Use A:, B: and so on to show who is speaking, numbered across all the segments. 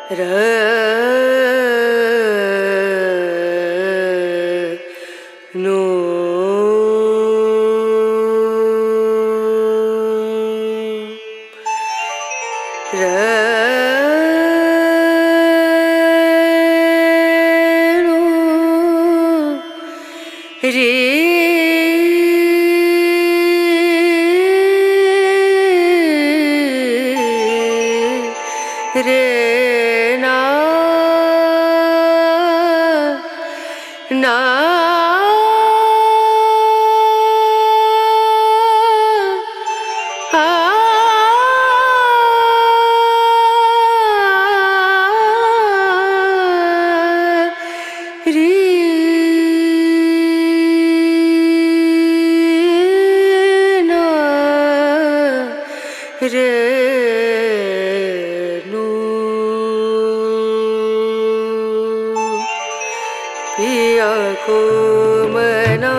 A: नु रे रे ना ना रे ना रे नु पिया को मना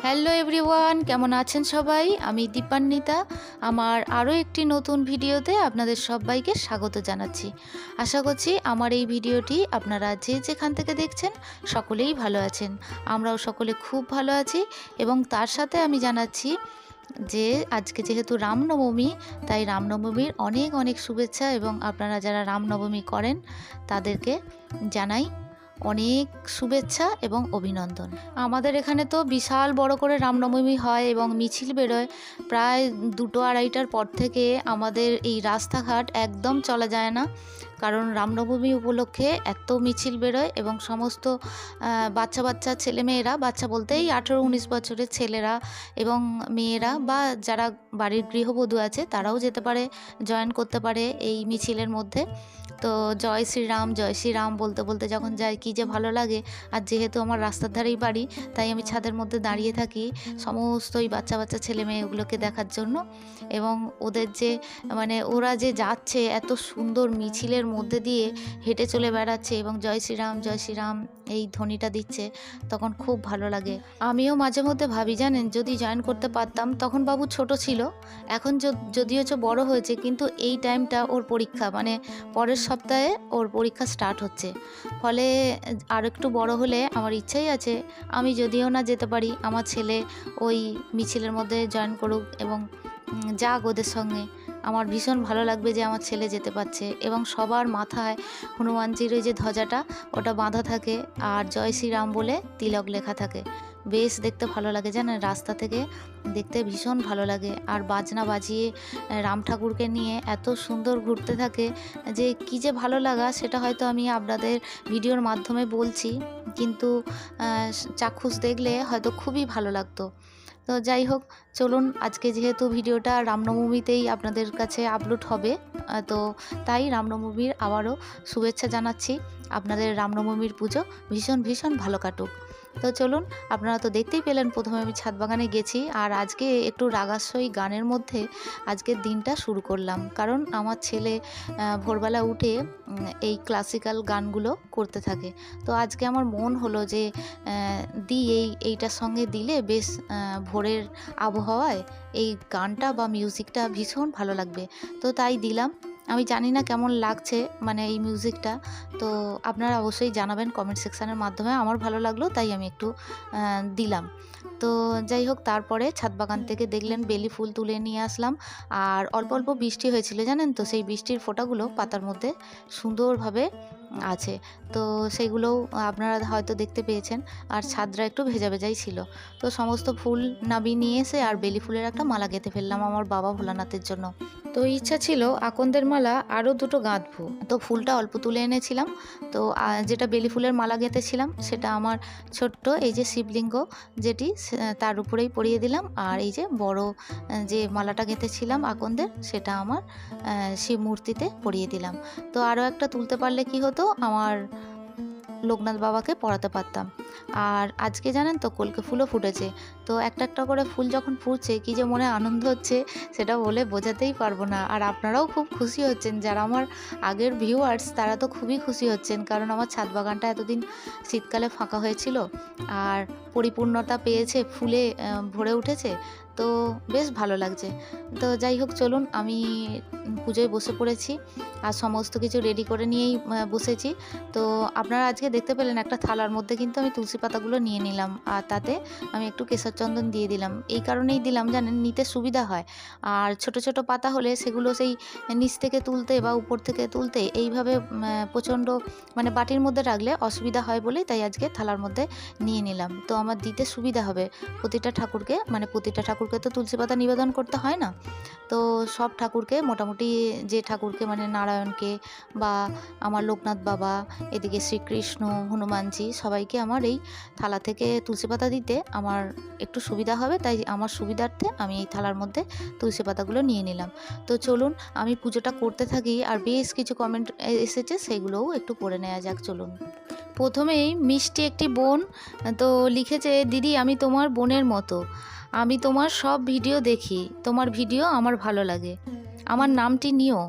B: হ্যালো এভরিওয়ান, কেমন আছেন সবাই? আমি দীপান্বিতা। আমার আরও একটি নতুন ভিডিওতে আপনাদের সবাইকে স্বাগত জানাচ্ছি। আশা করছি আমার এই ভিডিওটি আপনারা যে যেখান থেকে দেখছেন সকলেই ভালো আছেন। আমরাও সকলে খুব ভালো আছি এবং তার সাথে আমি জানাচ্ছি যে আজকে যেহেতু রামনবমী, তাই রামনবমীর অনেক অনেক শুভেচ্ছা এবং আপনারা যারা রামনবমী করেন তাদেরকে জানাই অনেক শুভেচ্ছা এবং অভিনন্দন। আমাদের এখানে তো বিশাল বড় করে রামনবমী হয় এবং মিছিল বেরোয়। প্রায় 2-2:30টার পর থেকে আমাদের এই রাস্তাঘাট একদম চলা যায় না, কারণ রামনবমী উপলক্ষে এত মিছিল বেরোয় এবং সমস্ত বাচ্চা ছেলেমেয়েরা, বাচ্চা বলতেই 18-19 বছরের ছেলেরা এবং মেয়েরা বা যারা বাড়ির গৃহবধূ আছে তারাও যেতে পারে, জয়েন করতে পারে এই মিছিলের মধ্যে। তো জয় শ্রীরাম বলতে বলতে যখন যাই কী যে ভালো লাগে। আর যেহেতু আমার রাস্তার ধারেই বাড়ি, তাই আমি ছাদের মধ্যে দাঁড়িয়ে থাকি সমস্ত ওই বাচ্চা বাচ্চা ছেলে মেয়েগুলোকে দেখার জন্য। এবং ওদের যে মানে ওরা যে যাচ্ছে এত সুন্দর মিছিলের মধ্যে দিয়ে হেঁটে চলে বেড়াচ্ছে এবং জয় শ্রীরাম এই ধ্বনিটা দিচ্ছে, তখন খুব ভালো লাগে। আমিও মাঝে মধ্যে ভাবি জানেন, যদি জয়েন করতে পারতাম। তখন বাবু ছোট ছিল, এখন যদিও বড় হয়েছে, কিন্তু এই টাইমটা ওর পরীক্ষা, মানে পরের সপ্তাহে ওর পরীক্ষা স্টার্ট হচ্ছে। ফলে আর একটু বড় হলে আমার ইচ্ছাই আছে, আমি যদিও না যেতে পারি, আমার ছেলে ওই মিছিলের মধ্যে জয়েন করুক এবং যাক ওদের সঙ্গে। আমার ভীষণ ভালো লাগবে যে আমার ছেলে যেতে পারছে। এবং সবার মাথায় হনুমানজির ওই যে ধ্বজাটা, ওটা বাঁধা থাকে আর জয় শ্রীরাম বলে তিলক লেখা থাকে। বেশ দেখতে ভালো লাগে জানেন, রাস্তা থেকে দেখতে ভীষণ ভালো লাগে। আর বাজনা বাজিয়ে রাম ঠাকুরকে নিয়ে এত সুন্দর ঘুরতে থাকে যে কী যে ভালো লাগা, সেটা হয়তো আমি আপনাদের ভিডিওর মাধ্যমে বলছি, কিন্তু চাক্ষুষ দেখলে হয়তো খুবই ভালো লাগতো। তো যাই হোক, চলুন আজকে যেহেতু ভিডিওটা রামনবমীতেই আপনাদের কাছে আপলোড হবে, তো তাই রামনবমীর আবারও শুভেচ্ছা জানাচ্ছি। আপনাদের রামনবমীর পুজো ভীষণ ভালো কাটুক। তো চলুন, আপনারা তো দেখতেই পেলেন প্রথমে আমি ছাদ বাগানে গেছি, আর আজকে একটু রাগাস্বই গানের মধ্যে আজকের দিনটা শুরু করলাম। কারণ আমার ছেলে ভোরবেলা উঠে এই ক্লাসিক্যাল গানগুলো করতে থাকে। তো আজকে আমার মন হলো যে এইটার সঙ্গে দিলে বেশ ভোরের আবহাওয়ায় এই গানটা বা মিউজিকটা ভীষণ ভালো লাগবে। তো তাই দিলাম। আমি জানি না কেমন লাগছে মানে এই মিউজিকটা, তো আপনারা অবশ্যই জানাবেন কমেন্ট সেকশানের মাধ্যমে। আমার ভালো লাগলো তাই আমি একটু দিলাম। তো যাই হোক, তারপরে ছাদ বাগান থেকে দেখলেন বেলি ফুল তুলে নিয়ে আসলাম। আর অল্প অল্প বৃষ্টি হয়েছিল জানেন তো, সেই বৃষ্টির ফোঁটাগুলো পাতার মধ্যে সুন্দরভাবে আছে। তো সেইগুলোও আপনারা হয়তো দেখতে পেয়েছেন। আর ছাদটা একটু ভেজাই ছিল। তো সমস্ত ফুল নামিয়ে নিয়ে এসে আর বেলি ফুলের একটা মালা গেঁথে ফেললাম আমার বাবা ভোলানাথের জন্য। তো ইচ্ছা ছিল আকন্দের মালা আরও দুটো গাঁথবো, তো ফুলটা অল্প তুলে এনেছিলাম। তো যেটা বেলি ফুলের মালা গেঁথেছিলাম সেটা আমার ছোট্ট এই যে শিবলিঙ্গ যেটি, তার উপরেই পরিয়ে দিলাম। আর এই যে বড় যে মালাটা গেঁথেছিলাম আকন্দের, সেটা আমার শিব মূর্তিতে পরিয়ে দিলাম। তো আরও একটা তুলতে পারলে কি হতো, আমার লোকনাথ বাবাকে পড়াতে পারতাম। আর আজকে জানেন তো কলকে ফুলও ফুটেছে। তো একটা একটা করে ফুল যখন ফুটছে কী যে মনে আনন্দ হচ্ছে, সেটা বলে বোঝাতেই পারবো না। আর আপনারাও খুব খুশি হচ্ছেন, যারা আমার আগের ভিউয়ার্স তারা তো খুবই খুশি হচ্ছেন, কারণ আমার ছাদ বাগানটা এতদিন শীতকালে ফাঁকা হয়েছিল আর পরিপূর্ণতা পেয়েছে, ফুলে ভরে উঠেছে। তো বেশ ভালো লাগছে। তো যাই হোক, চলুন আমি পুজোয় বসে পড়েছি আর সমস্ত কিছু রেডি করে নিয়েই বসেছি। তো আপনারা আজকে দেখতে পেলেন একটা থালার মধ্যে কিন্তু আমি তুলসী পাতাগুলো নিয়ে নিলাম, আর তাতে আমি একটু কেশর চন্দন দিয়ে দিলাম। এই কারণেই দিলাম জানেন, নিতে সুবিধা হয়। আর ছোট ছোট পাতা হলে সেগুলো সেই নিচ থেকে তুলতে বা উপর থেকে তুলতে এইভাবে প্রচণ্ড মানে বাটির মধ্যে রাখলে অসুবিধা হয় বলেই তাই আজকে থালার মধ্যে নিয়ে নিলাম। তো আমার দিতে সুবিধা হবে প্রতিটা ঠাকুরকে, মানে প্রতিটা ঠাকুরকে তো তুলসী পাতা নিবেদন করতে হয় না। তো সব ঠাকুরকে মোটামুটি, যে ঠাকুরকে মানে নারায়ণকে বা আমার লোকনাথ বাবা, এদিকে শ্রীকৃষ্ণ, হনুমানজি, সবাইকে আমার এই থালা থেকে তুলসী পাতা দিতে আমার একটু সুবিধা হবে, তাই আমার সুবিধার্থে আমি এই থালার মধ্যে তুলসী পাতাগুলো নিয়ে নিলাম। তো চলুন আমি পুজোটা করতে থাকি, আর বেশ কিছু কমেন্ট এসেছে সেগুলোও একটু পড়ে নেওয়া যাক। চলুন। প্রথমেই মিষ্টি একটি বোন তো লিখেছে, দিদি আমি তোমার বোনের মতো, আমি তোমার সব ভিডিও দেখি, তোমার ভিডিও আমার ভালো লাগে। আমার নামটি নিও,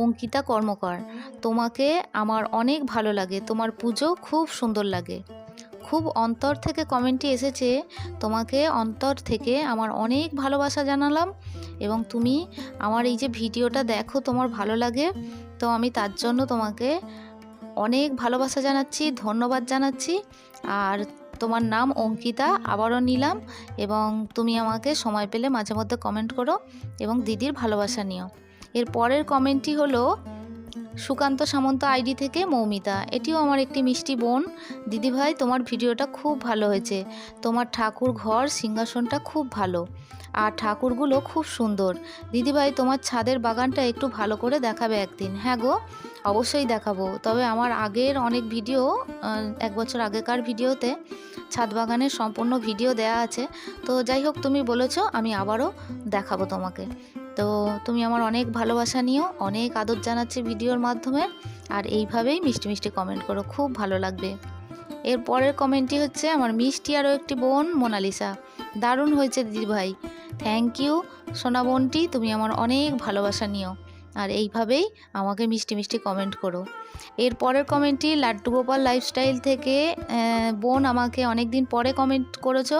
B: অঙ্কিতা কর্মকার। তোমাকে আমার অনেক ভালো লাগে, তোমার পুজো খুব সুন্দর লাগে। খুব অন্তর থেকে কমেন্টটি এসেছে, তোমাকে অন্তর থেকে আমার অনেক ভালোবাসা জানালাম, এবং তুমি আমার এই যে ভিডিওটা দেখো তোমার ভালো লাগে, তো আমি তার জন্য তোমাকে অনেক ভালোবাসা জানাচ্ছি, ধন্যবাদ জানাচ্ছি। আর তোমার নাম অঙ্কিতা আবারও নিলাম, এবং তুমি আমাকে সময় পেলে মাঝে মধ্যে কমেন্ট করো এবং দিদির ভালোবাসা নিও। এর পরের কমেন্টটি হলো সুকান্ত সামন্ত আইডি থেকে মৌমিতা। এটিও আমার একটি মিষ্টি বোন। দিদিভাই তোমার ভিডিওটা খুব ভালো হয়েছে, তোমার ঠাকুর ঘর সিংহাসনটা খুব ভালো, আর ঠাকুরগুলো খুব সুন্দর। দিদিভাই তোমার ছাদের বাগানটা একটু ভালো করে দেখাবে একদিন। হ্যাঁ গো, অবশ্যই দেখাবো। তবে আমার আগের অনেক ভিডিও, 1 বছর আগেকার ভিডিওতে ছাদ বাগানের সম্পূর্ণ ভিডিও দেয়া আছে। তো যাই হোক, তুমি বলেছো, আমি আবারও দেখাবো তোমাকে। তো তুমি আমার অনেক ভালোবাসা নিও, অনেক আদর জানাচ্ছি ভিডিওর মাধ্যমে। আর এইভাবেই মিষ্টি মিষ্টি কমেন্ট করো, খুব ভালো লাগবে। এর পরের কমেন্টটি হচ্ছে আমার মিষ্টি আরও একটি বোন মোনালিসা। দারুণ হয়েছে দিদিভাই, থ্যাংক ইউ সোনা বোনটি, তুমি আমার অনেক ভালোবাসা নিও আর এইভাবেই আমাকে মিষ্টি মিষ্টি কমেন্ট করো। এর পরের কমেন্টটি লাড্ডু গোপাল লাইফস্টাইল থেকে বোন আমাকে অনেক দিন পরে কমেন্ট করেছো।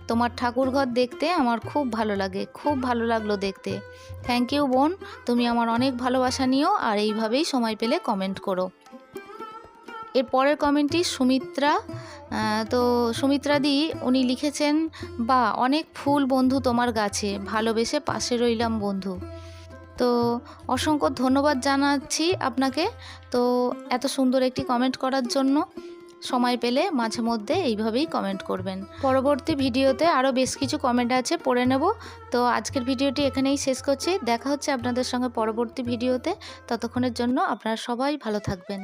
B: তোমার ঠাকুর ঘর দেখতে আমার খুব ভালো লাগে, খুব ভালো লাগলো দেখতে। থ্যাংক ইউ বোন, তুমি আমার অনেক ভালোবাসা নিও আর এইভাবেই সময় পেলে কমেন্ট করো। এর পরের কমেন্টটি সুমিত্রা। তো সুমিত্রা দি উনি লিখেছেন, বা অনেক ফুল বন্ধু তোমার গাছে, ভালোবেসে পাশে রইলাম বন্ধু। তো অসংখ্য ধন্যবাদ জানাচ্ছি আপনাকে, তো এত সুন্দর একটি কমেন্ট করার জন্য। সময় পেলে মাঝে মধ্যে এইভাবেই কমেন্ট করবেন। পরবর্তী ভিডিওতে আরও বেশ কিছু কমেন্ট আছে, পড়ে নেব। তো আজকের ভিডিওটি এখানেই শেষ করছি, দেখা হচ্ছে আপনাদের সঙ্গে পরবর্তী ভিডিওতে। ততক্ষণের জন্য আপনারা সবাই ভালো থাকবেন।